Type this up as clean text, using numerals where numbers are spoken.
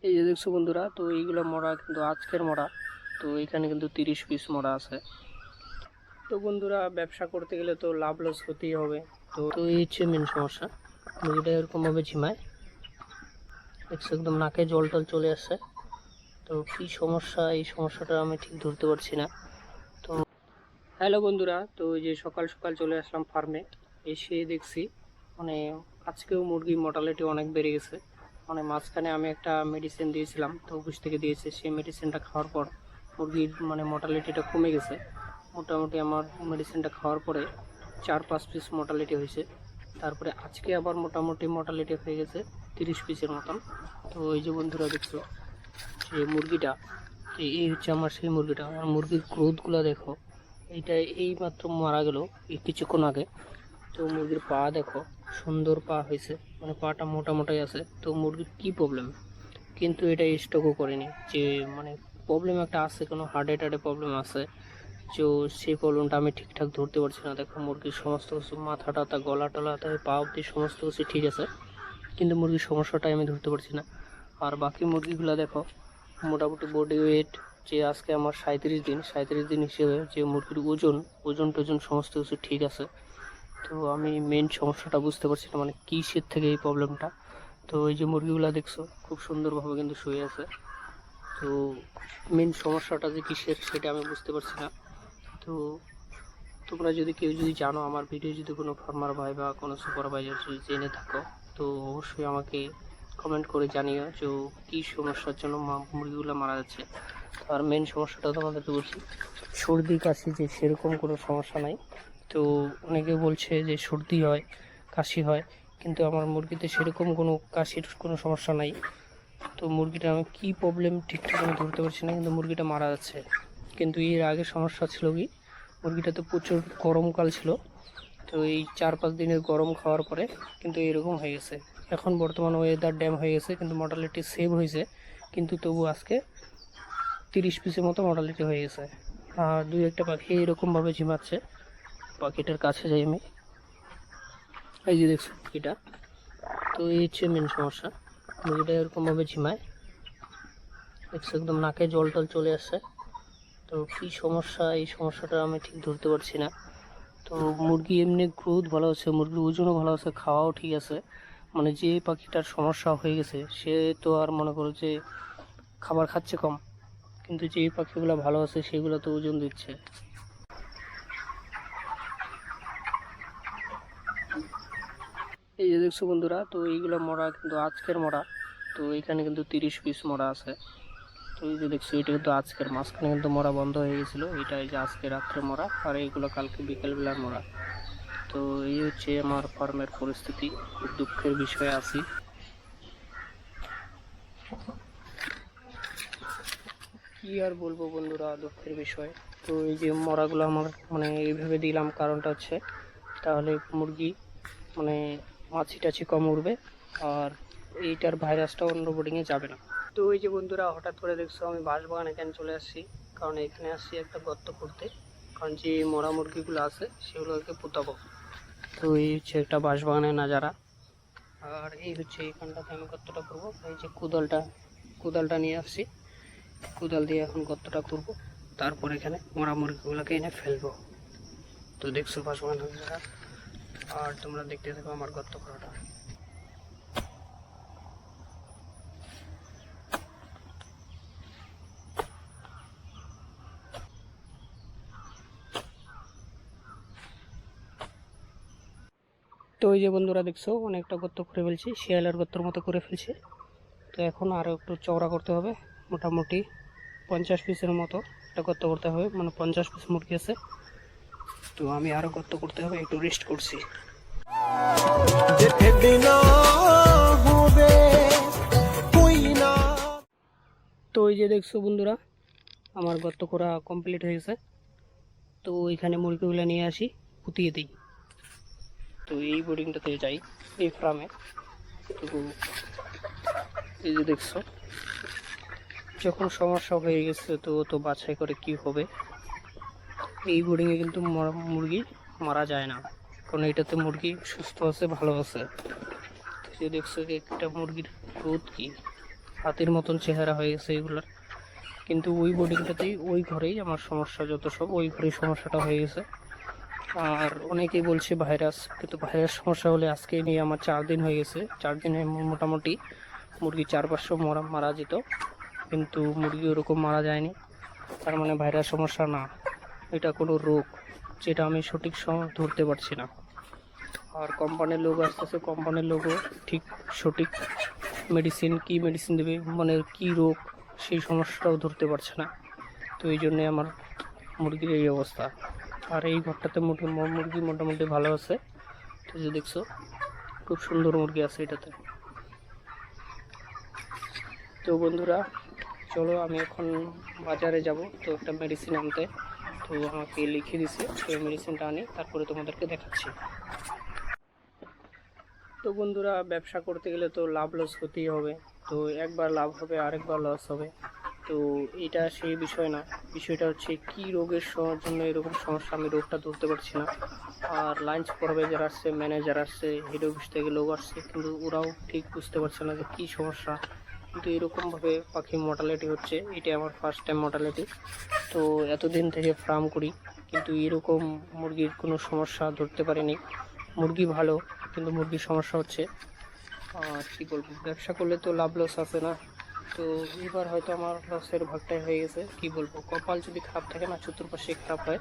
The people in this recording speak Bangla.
এই যে দেখছো বন্ধুরা, তো এইগুলো মরা কিন্তু আজকের মরা। তো এখানে কিন্তু 30 পিস মরা আছে। তো বন্ধুরা, ব্যবসা করতে গেলে তো লাভ লস হতেই হবে। তো তো এই হচ্ছে মেন সমস্যা। মুরগিটা এরকম ভাবে ঝিমায়, দেখছো একদম নাকে জল টল চলে আসছে। তো কি সমস্যা, এই সমস্যাটা আমি ঠিক ধরতে পারছি না। তো হ্যালো বন্ধুরা, তো এই যে সকাল সকাল চলে আসলাম ফার্মে। এসে দেখছি মানে আজকেও মুরগির মর্টালিটি অনেক বেড়ে গেছে। মানে মাঝখানে আমি একটা মেডিসিন দিয়েছিলাম, তো অফিস থেকে দিয়েছে। সেই মেডিসিনটা খাওয়ার পর মুরগির মর্টালিটিটা কমে গেছে। মোটামুটি আমার মেডিসিনটা খাওয়ার পরে 4-5 পিস মর্টালিটি হয়েছে। তারপরে আজকে আবার মোটামুটি মর্টালিটি হয়ে গেছে 30 পিসের মতন। তো এই যে বন্ধুরা দেখছো, যে মুরগিটা, এই হচ্ছে আমার সেই মুরগিটা। আমার মুরগির গ্রোথগুলো দেখো। এইটা এই মাত্র মারা গেল এই কিছুক্ষণ আগে। তো মুরগির পা দেখো, সুন্দর পা হয়েছে, মানে পাটা মোটামোটাই আছে। তো মুরগির কি প্রবলেম, কিন্তু এটা স্টকও করেনি। যে মানে প্রবলেম একটা আছে, কোনো হার্টে টার্টে প্রবলেম আছে। তো সেই প্রবলেমটা আমি ঠিকঠাক ধরতে পারছি না। দেখো মুরগির সমস্ত কিছু, মাথা টাথা গলা টলা তাই পা অব্দি সমস্ত কিছু ঠিক আছে, কিন্তু মুরগির সমস্যাটাই আমি ধরতে পারছি না। আর বাকি মুরগিগুলো দেখো, মোটামুটি বডি ওয়েট, যে আজকে আমার 37 দিন হিসেবে যে মুরগির ওজন টোজন সমস্ত কিছু ঠিক আছে। তো আমি মেন সমস্যাটা বুঝতে পারছি না, মানে কিসের থেকে এই প্রবলেমটা। তো এই যে মুরগিগুলো দেখছো খুব সুন্দরভাবে কিন্তু শুয়ে আছে। তো মেন সমস্যাটা যে কিসের সেটা আমি বুঝতে পারছি না। তো তোমরা যদি কেউ যদি জানো, আমার ভিডিও যদি কোনো ফার্মার ভাই বা কোনো সুপারভাইজার যদি জেনে থাকো, তো অবশ্যই আমাকে কমেন্ট করে জানিও যে কী সমস্যার জন্য মুরগিগুলো মারা যাচ্ছে। আর মেন সমস্যাটা তোমাদেরকে বলছি, সর্দি কাশি যে সেরকম কোনো সমস্যা নাই। তো অনেকে বলছে যে সর্দি হয়, কাশি হয়, কিন্তু আমার মুরগিতে সেরকম কোনো কাশির কোনো সমস্যা নাই। তো মুরগিটা আমি কী প্রবলেম ঠিকঠাক আমি ধরতে পারছি না, কিন্তু মুরগিটা মারা যাচ্ছে। কিন্তু এর আগে সমস্যা ছিল কি, মুরগিটা তো প্রচুর গরমকাল ছিল। তো এই 4-5 দিনের গরম খাওয়ার পরে কিন্তু এরকম হয়ে গেছে। এখন বর্তমান ওয়েদার ড্যাম হয়ে গেছে, কিন্তু মর্টালিটি সেভ হয়েছে। কিন্তু তবু আজকে 30 পিসের মতো মর্টালিটি হয়ে গেছে। আর 2-1টা পাখি এরকমভাবে ঝিমাচ্ছে। পাখিটার কাছে যাই আমি, এই যে দেখছি পাখিটা। তো এই হচ্ছে মেন সমস্যা, মুরগিটা এরকমভাবে ঝিমায়, দেখছি একদম নাকে জল টল চলে আসছে। তো কী সমস্যা, এই সমস্যাটা আমি ঠিক ধরতে পারছি না। তো মুরগি এমনি গ্রোথ ভালো আছে, মুরগির ওজনও ভালো আছে, খাওয়াও ঠিক আছে। মানে যে পাখিটার সমস্যা হয়ে গেছে সে তো আর মনে করো যে খাবার খাচ্ছে কম, কিন্তু যে পাখিগুলো ভালো আছে সেগুলো তো ওজন দিচ্ছে। এই যে দেখছো বন্ধুরা, তো এইগুলো মরা কিন্তু আজকের মরা। তো এখানে কিন্তু 30 পিস মরা আছে। তো এই যে দেখছো, এটা কিন্তু আজকের, মাঝখানে কিন্তু মরা বন্ধ হয়ে গেছিলো। এটা এই যে আজকে রাত্রে মরা, আর এইগুলো কালকে বিকেলবেলার মরা। তো এই হচ্ছে আমার ফার্মের পরিস্থিতি, খুব দুঃখের বিষয়ে আছি। কি আর বলবো বন্ধুরা, দুঃখের বিষয়। তো এই যে মরাগুলো আমার মানে এইভাবে দিলাম, কারণটা হচ্ছে তাহলে মুরগি মানে মাছি টাছি কম উঠবে, আর এইটার ভাইরাসটা অন্য বোর্ডিংয়ে যাবে না। তো এই যে বন্ধুরা, হঠাৎ করে দেখছো আমি বাঁশবাগান এখানে চলে আসছি, কারণ এখানে আসছি একটা গর্ত করতে। কারণ যে মরা মুরগিগুলো আছে সেগুলোকে পোতাবো। তো এই হচ্ছে একটা বাঁশবাগানের নাজারা। আর এই হচ্ছে এইখানটাতে আমি গর্তটা করবো। এই যে কোদালটা নিয়ে আসছি, কোদাল দিয়ে এখন গর্তটা করবো। তারপর এখানে মরা মুরগিগুলোকে এনে ফেলবো। তো দেখছো বাঁশবাগান নাজারা, আর তোমরা দেখতে থাকো আমার গর্ত করাটা। তো এই যে বন্ধুরা দেখছো, অনেকটা গর্ত করে ফেলছি, শিয়ালের গর্তর মতো করে ফেলছি। তো এখন আরও একটু চওড়া করতে হবে, মোটামুটি 50 পিসের মতো একটা গর্ত করতে হবে। মানে 50 পিস মুরগি আছে, তো আমি আরও গর্ত করতে হবে, একটু রেস্ট করছি। তো এই যে দেখছো বন্ধুরা, আমার গর্ত করা কমপ্লিট হয়ে গেছে। তো এখানে মুরগিগুলো নিয়ে আসি, পুঁতিয়ে দিই। তো এই বোর্ডিংটাতে যাই, এই ফার্মে। তো এই যে দেখছো, যখন সমস্যা হয়ে গেছে তো তো বাছাই করে কি হবে। এই বোর্ডিংয়ে কিন্তু মুরগি মারা যায় না, কারণ এটাতে মুরগি সুস্থ আছে, ভালো আছে। তো যে দেখছো যে একটা মুরগির গ্রোথ কি, হাতির মতন চেহারা হয়ে গেছে এগুলোর। কিন্তু ওই বোর্ডিংটাতেই ওই ঘরেই আমার সমস্যা, যত সব ওই ঘরেই সমস্যাটা হয়ে গেছে। আর অনেকেই বলছে ভাইরাস, কিন্তু ভাইরাস সমস্যা হলে আজকে নিয়ে আমার 4 দিন হয়ে গেছে। 4 দিনে মোটামুটি মুরগি 400-500 মারা যেত, কিন্তু মুরগি ওরকম মারা যায়নি। তার মানে ভাইরাস সমস্যা না, এটা কোনো রোগ যেটা আমি সঠিক সময় ধরতে পারছি না। আর কোম্পানির লোক আসতেছে, কোম্পানির লোকও ঠিক সঠিক মেডিসিন, কি মেডিসিন দেবে, মানে কি রোগ সেই সমস্যাটাও ধরতে পারছে না। তো এই জন্যে আমার মুরগির এই অবস্থা। আর এই ঘরটাতে মুরগি মোটামুটি ভালো আছে। তো যে দেখছো খুব সুন্দর মুরগি আছে এটাতে। তো বন্ধুরা চলো, আমি এখন বাজারে যাব, তো একটা মেডিসিন আনতে। তো আমাকে লিখে দিছে, তো মেডিসিনটা আনি তারপরে তোমাদেরকে দেখাচ্ছি। তো বন্ধুরা ব্যবসা করতে গেলে তো লাভ লস হতেই হবে। তো একবার লাভ হবে, আরেকবার লস হবে। তো এটা সেই বিষয় না, বিষয়টা হচ্ছে কি রোগের জন্য এরকম সমস্যা, আমি রোগটা ধরতে পারছি না। আর লাইন সুপারভাইজার আসছে, ম্যানেজার আসছে, হেড অফিস থেকে লোক আসছে, কিন্তু ওরাও ঠিক বুঝতে পারছে না যে কী সমস্যা। কিন্তু এরকমভাবে পাখি মর্টালিটি হচ্ছে, এটা আমার ফার্স্ট টাইম মর্টালিটি। তো এতদিন থেকে ফার্ম করি, কিন্তু এরকম মুরগির কোনো সমস্যা ধরতে পারিনি। মুরগি ভালো, কিন্তু মুরগির সমস্যা হচ্ছে। আর কী বলবো, ব্যবসা করলে তো লাভ লস আছে না। তো এবার হয়তো আমার লসের ভাগটাই হয়ে গেছে। কি বলবো, কপাল যদি খারাপ থাকে না, চতুর্পাশে খারাপ হয়।